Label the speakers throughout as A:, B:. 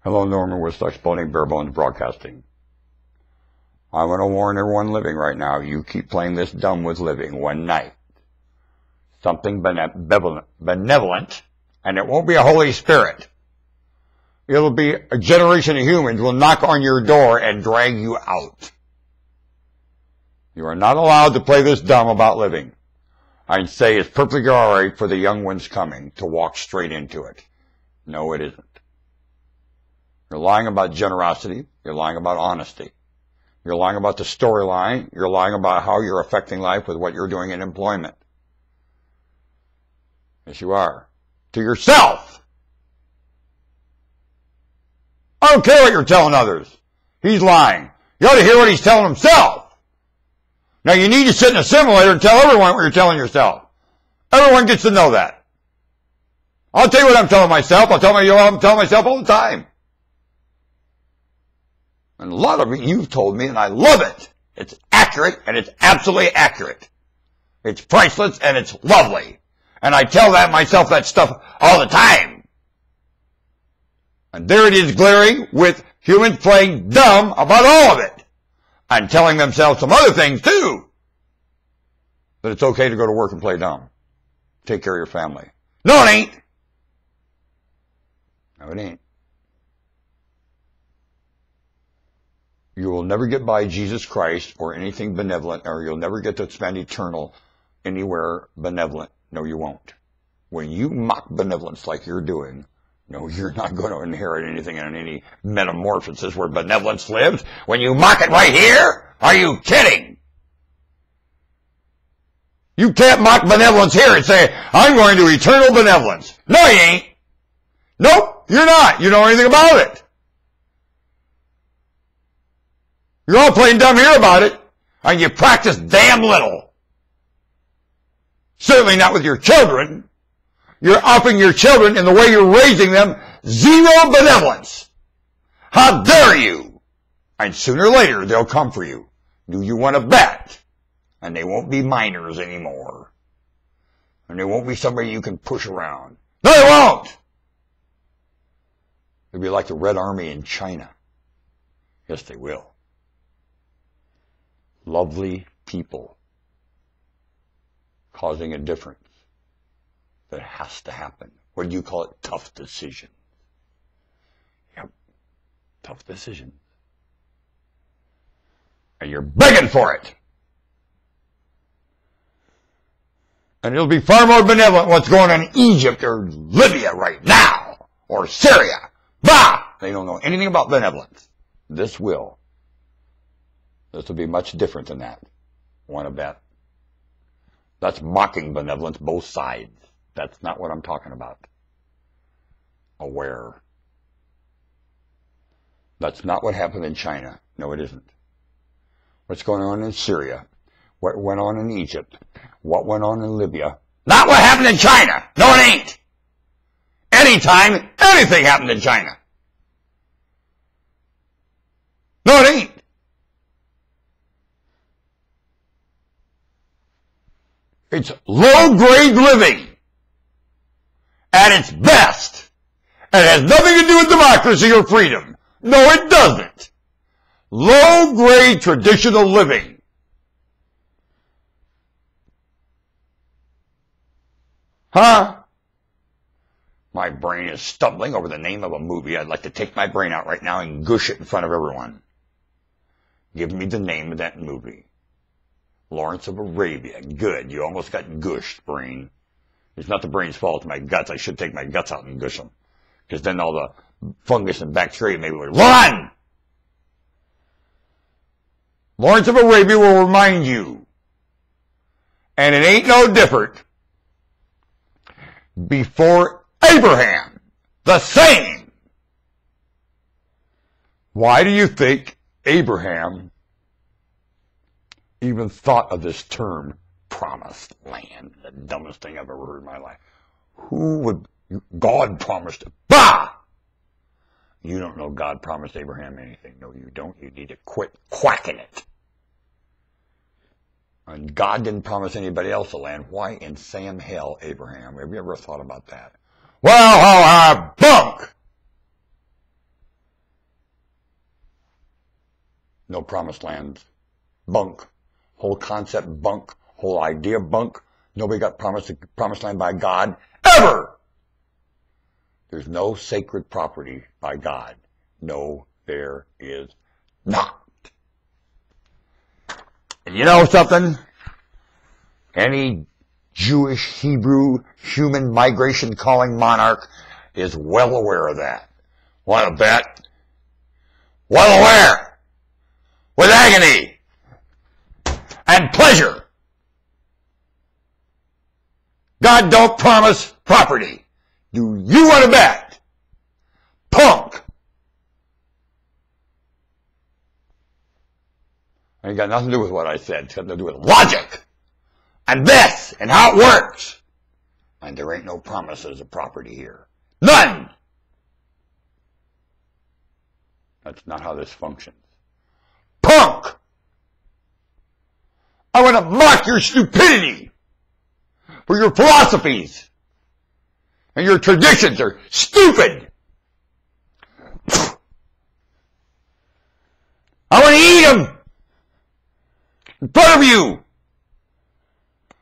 A: Hello, Norman with Exploding Barebones Broadcasting. I want to warn everyone living right now, you keep playing this dumb with living one night. Something benevolent, and it won't be a Holy Spirit. It'll be a generation of humans will knock on your door and drag you out. You are not allowed to play this dumb about living. I'd say it's perfectly all right for the young ones coming to walk straight into it. No, it isn't. You're lying about generosity. You're lying about honesty. You're lying about the storyline. You're lying about how you're affecting life with what you're doing in employment. Yes, you are. To yourself. I don't care what you're telling others. He's lying. You ought to hear what he's telling himself. Now, you need to sit in a simulator and tell everyone what you're telling yourself. Everyone gets to know that. I'll tell you what I'm telling myself. I'm telling myself all the time. And a lot of it you've told me, and I love it. It's accurate, and it's absolutely accurate. It's priceless, and it's lovely. And I tell myself that stuff all the time. And there it is glaring with humans playing dumb about all of it. And telling themselves some other things, too. That it's okay to go to work and play dumb. Take care of your family. No, it ain't. No, it ain't. You will never get by Jesus Christ or anything benevolent, or you'll never get to spend eternal anywhere benevolent. No, you won't. When you mock benevolence like you're doing, no, you're not going to inherit anything in any metamorphosis where benevolence lives. When you mock it right here, are you kidding? You can't mock benevolence here and say, I'm going to eternal benevolence. No, you ain't. Nope, you're not. You know anything about it. You're all playing dumb here about it, and you practice damn little. Certainly not with your children. You're offering your children in the way you're raising them zero benevolence. How dare you? And sooner or later, they'll come for you. Do you want to bet? And they won't be minors anymore. And they won't be somebody you can push around. No, they won't. They'll be like the Red Army in China. Yes, they will. Lovely people causing a difference that has to happen. What do you call it? Tough decision. Yep. Tough decision. And you're begging for it. And it'll be far more benevolent what's going on in Egypt or Libya right now. Or Syria. Bah! They don't know anything about benevolence. This will. This will be much different than that. Want to bet? That's mocking benevolence, both sides. That's not what I'm talking about. Aware. That's not what happened in China. No, it isn't. What's going on in Syria? What went on in Egypt? What went on in Libya? Not what happened in China. No, it ain't. Anytime, anything happened in China. No, it ain't. It's low-grade living at its best. And it has nothing to do with democracy or freedom. No, it doesn't. Low-grade traditional living. Huh? My brain is stumbling over the name of a movie. I'd like to take my brain out right now and gush it in front of everyone. Give me the name of that movie. Lawrence of Arabia. Good. You almost got gushed, brain. It's not the brain's fault. My guts. I should take my guts out and gush them. Because then all the fungus and bacteria maybe would run! Lawrence of Arabia will remind you. And it ain't no different. Before Abraham. The same. Why do you think Abraham even thought of this term, promised land? The dumbest thing I've ever heard in my life. Who would, God promised it. Bah! You don't know God promised Abraham anything. No, you don't. You need to quit quacking it. And God didn't promise anybody else a land. Why in Sam hell, Abraham? Have you ever thought about that? Well, bunk! No promised lands. Bunk. Whole concept bunk. Whole idea bunk. Nobody got promised land by God. Ever! There's no sacred property by God. No, there is not. And you know something? Any Jewish, Hebrew, human migration calling monarch is well aware of that. Want to bet? Well aware. With agony and pleasure. God don't promise property. Do you want to bet? Punk. It got nothing to do with what I said. It's got to do with logic. And this, and how it works. And there ain't no promises of property here. None! That's not how this functions. Punk! I want to mock your stupidity for your philosophies. And your traditions are stupid. I want to eat them in front of you.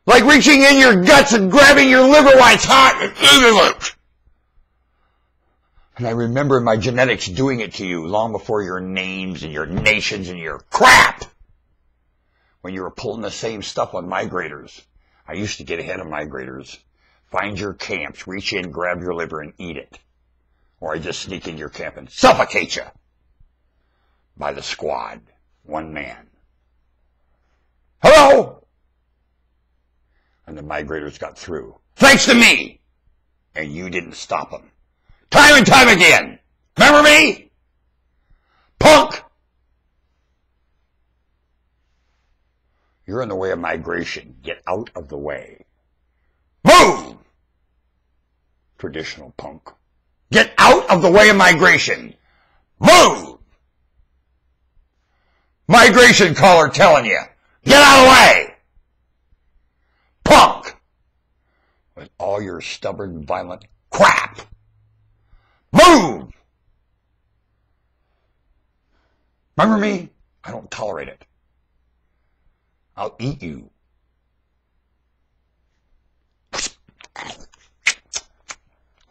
A: Like reaching in your guts and grabbing your liver while it's hot and eating it. And I remember my genetics doing it to you long before your names and your nations and your crap. When you were pulling the same stuff on migrators. I used to get ahead of migrators. Find your camps, reach in, grab your liver, and eat it. Or I just sneak in your camp and suffocate you. By the squad. One man. Hello? And the migrators got through. Thanks to me! And you didn't stop them. Time and time again! Remember me? Punk! You're in the way of migration. Get out of the way. Move! Traditional punk. Get out of the way of migration. Move! Migration caller telling you. Get out of the way! Punk! With all your stubborn, violent crap. Move! Remember me? I don't tolerate it. I'll eat you.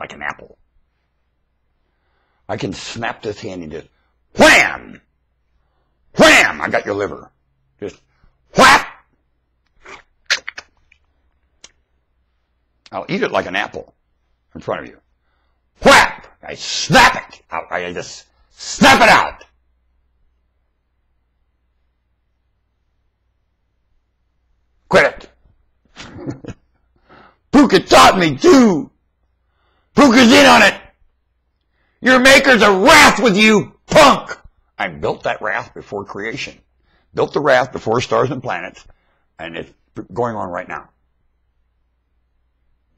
A: Like an apple. I can snap this hand and just wham! Wham! I got your liver. Just whap! I'll eat it like an apple in front of you. Whap! I snap it out. I just snap it out. Quit it. Puka taught me too. Puka's in on it. Your maker's a wrath with you, punk. I built that wrath before creation. Built the wrath before stars and planets. And it's going on right now.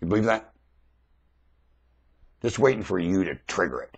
A: You believe that? Just waiting for you to trigger it.